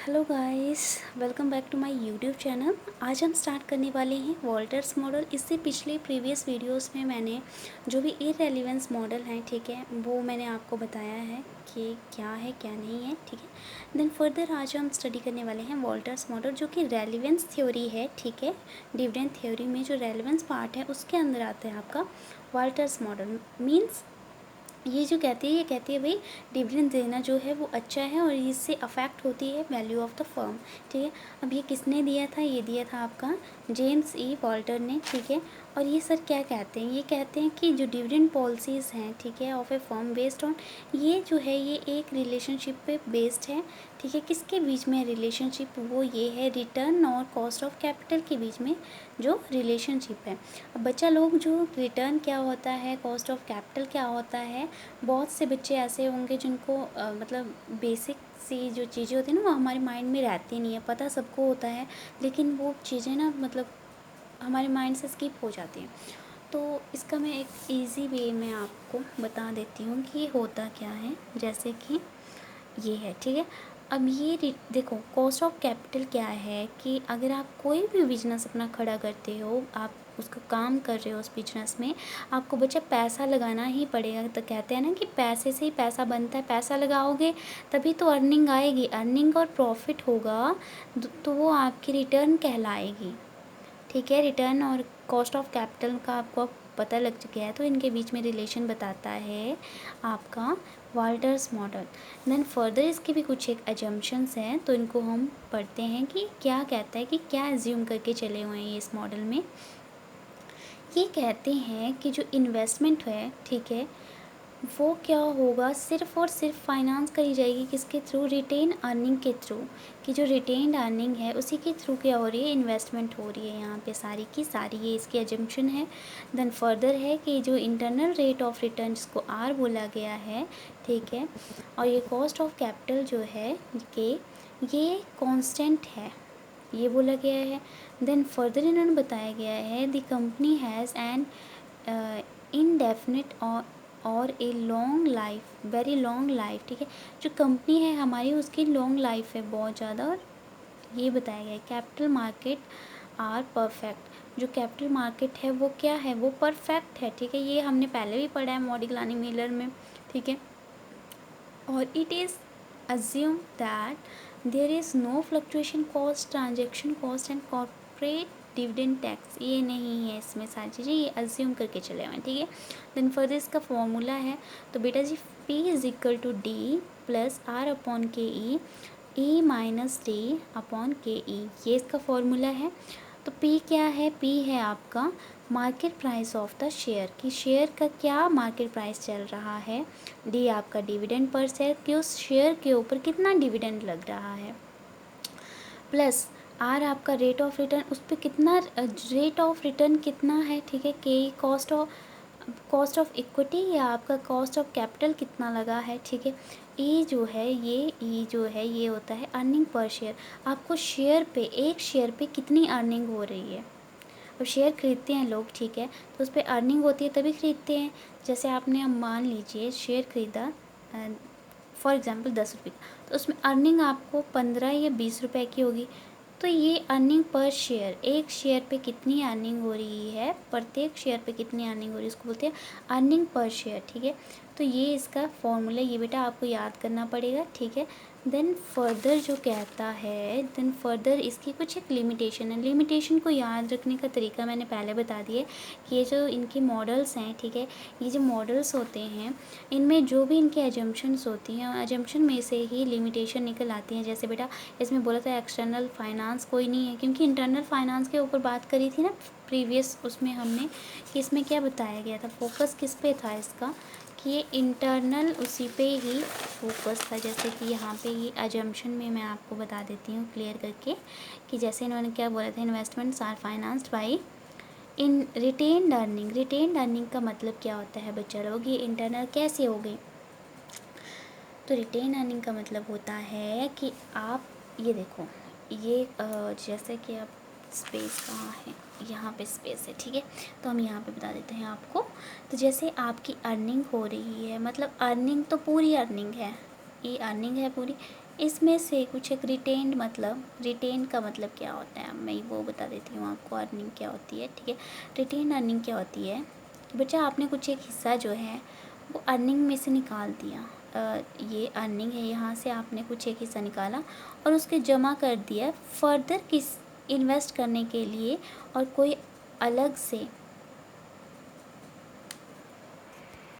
Hello guys, welcome back to my YouTube channel. आज हम start करने वाले हैं वॉल्टर्स मॉडल। इससे पिछले प्रीवियस वीडियोस में मैंने जो भी इररेलेवेंस मॉडल हैं, ठीक है, वो मैंने आपको बताया है कि क्या है क्या नहीं है, ठीक है। देन फर्दर आज हम स्टडी करने वाले हैं वॉल्टर्स मॉडल, जो कि रेलिवेंस थ्योरी है, ठीक है। डिविडेंड थ्योरी में जो रेलिवेंस पार्ट है उसके अंदर आता है आपका वॉल्टर्स मॉडल। मीन्स ये जो कहती है, ये कहती है भाई डिविडेंड देना जो है वो अच्छा है और इससे अफेक्ट होती है वैल्यू ऑफ द फर्म, ठीक है। अब ये किसने दिया था? ये दिया था आपका जेम्स ई वॉल्टर ने, ठीक है। और ये सर क्या कहते हैं? ये कहते हैं कि जो डिविडेंड पॉलिसीज़ हैं, ठीक है, of A firm based on, ये जो है ये एक रिलेशनशिप पे बेस्ड है, ठीक है। किसके बीच में रिलेशनशिप? वो ये है रिटर्न और कॉस्ट ऑफ कैपिटल के बीच में जो रिलेशनशिप है। अब बच्चा लोग, जो रिटर्न क्या होता है, कॉस्ट ऑफ कैपिटल क्या होता है, बहुत से बच्चे ऐसे होंगे जिनको मतलब बेसिक सी जो चीज़ें होती हैं ना वो हमारे माइंड में रहती नहीं है। पता सबको होता है लेकिन वो चीज़ें ना मतलब हमारे माइंड से स्किप हो जाती हैं। तो इसका मैं एक इजी वे में आपको बता देती हूँ कि ये होता क्या है। जैसे कि ये है, ठीक है। अब ये देखो, कॉस्ट ऑफ कैपिटल क्या है कि अगर आप कोई भी बिजनेस अपना खड़ा करते हो, आप उसका काम कर रहे हो, उस बिजनेस में आपको बच्चा पैसा लगाना ही पड़ेगा। तो कहते हैं ना कि पैसे से ही पैसा बनता है, पैसा लगाओगे तभी तो अर्निंग आएगी, अर्निंग और प्रॉफिट होगा तो वो आपकी रिटर्न कहलाएगी, ठीक है। रिटर्न और कॉस्ट ऑफ कैपिटल का आपको पता लग गया है, तो इनके बीच में रिलेशन बताता है आपका वाल्टर्स मॉडल। देन फर्दर इसके भी कुछ एक अजम्पशंस हैं, तो इनको हम पढ़ते हैं कि क्या कहता है, कि क्या एज्यूम करके चले हुए हैं ये इस मॉडल में। ये कहते हैं कि जो इन्वेस्टमेंट है, ठीक है, वो क्या होगा, सिर्फ़ और सिर्फ फाइनेंस करी जाएगी किसके थ्रू? रिटेन अर्निंग के थ्रू। कि जो रिटेन्ड अर्निंग है उसी के थ्रू क्या हो रही है? इन्वेस्टमेंट हो रही है यहाँ पे सारी की सारी, ये इसकी एजम्पशन है। देन फर्दर है कि जो इंटरनल रेट ऑफ रिटर्न, जिसको आर बोला गया है, ठीक है, और ये कॉस्ट ऑफ कैपिटल जो है कि ये कांस्टेंट है, ये बोला गया है। देन फर्दर इन्होंने बताया गया है the company has an indefinite और a long life, very long life, ठीक है। जो कंपनी है हमारी उसकी लॉन्ग लाइफ है बहुत ज़्यादा। और ये बताया गया है कैपिटल मार्केट आर परफेक्ट। जो कैपिटल मार्केट है वो क्या है? वो परफेक्ट है, ठीक है। ये हमने पहले भी पढ़ा है मॉडिग्लानी मिलर में, ठीक है। और it is assume that there is no fluctuation cost, transaction cost and corporate dividend tax, ये नहीं है इसमें सारी चीज़ें, ये अज्यूम करके चले हुए हैं, ठीक है। देन फर्दर इसका फॉर्मूला है, तो बेटा जी P is equal to D plus R upon K E minus D upon K ई, ये इसका फॉर्मूला है। तो P क्या है? P है आपका market price of the share, कि शेयर का क्या मार्केट प्राइस चल रहा है। डी आपका डिविडेंड पर शेयर, कि उस शेयर के ऊपर कितना डिविडेंड लग रहा है। प्लस आर आपका रेट ऑफ रिटर्न, उस पर कितना रेट ऑफ रिटर्न कितना है, ठीक है। के कॉस्ट ऑफ इक्विटी या आपका कॉस्ट ऑफ कैपिटल कितना लगा है, ठीक है। ई जो है ये होता है अर्निंग पर शेयर। आपको शेयर पे, एक शेयर पे कितनी अर्निंग हो रही है। अब शेयर खरीदते हैं लोग, ठीक है, तो उस पर अर्निंग होती है तभी खरीदते हैं। जैसे आपने, अब मान लीजिए शेयर खरीदा फॉर एग्ज़ाम्पल 10 रुपये का, तो उसमें अर्निंग आपको 15 या 20 रुपये की होगी। तो ये अर्निंग पर शेयर, एक शेयर पे कितनी अर्निंग हो रही है, प्रत्येक शेयर पे कितनी अर्निंग हो रही है, इसको बोलते हैं अर्निंग पर शेयर, ठीक है। तो ये इसका फॉर्मूला, ये बेटा आपको याद करना पड़ेगा, ठीक है। देन फर्दर जो कहता है, देन फर्दर इसकी कुछ एक लिमिटेशन है। लिमिटेशन को याद रखने का तरीका मैंने पहले बता दिया कि ये जो इनके मॉडल्स हैं, ठीक है, ये जो मॉडल्स होते हैं इनमें जो भी इनके एजम्पशंस होती हैं, एजम्पशन में से ही लिमिटेशन निकल आती हैं। जैसे बेटा इसमें बोला था एक्सटर्नल फाइनेंस कोई नहीं है, क्योंकि इंटरनल फाइनेंस के ऊपर बात करी थी ना प्रीवियस उसमें हमने, कि इसमें क्या बताया गया था, फोकस किस पे था इसका, कि ये इंटरनल उसी पे ही फोकस था। जैसे कि यहाँ पे ये एजम्पशन में मैं आपको बता देती हूँ क्लियर करके, कि जैसे इन्होंने क्या बोला था, investments are financed by in retained earning. Retained earning का मतलब क्या होता है बच्चा लोग, ये इंटरनल कैसे हो गई? तो रिटेन अर्निंग का मतलब होता है कि आप ये देखो, ये जैसे कि आप स्पेस कहाँ है, यहाँ पे स्पेस है, ठीक है, तो हम यहाँ पे बता देते हैं आपको। तो जैसे आपकी अर्निंग हो रही है, मतलब अर्निंग तो पूरी अर्निंग है, ये अर्निंग है पूरी, इसमें से कुछ एक रिटेन्ड मतलब रिटेन का मतलब क्या होता है, मैं वो बता देती हूँ आपको। अर्निंग क्या होती है, ठीक है। रिटेन अर्निंग क्या होती है कि बच्चा आपने कुछ एक हिस्सा जो है वो अर्निंग में से निकाल दिया। ये अर्निंग है, यहाँ से आपने कुछ एक हिस्सा निकाला और उसके जमा कर दिया फर्दर किस इन्वेस्ट करने के लिए और कोई अलग से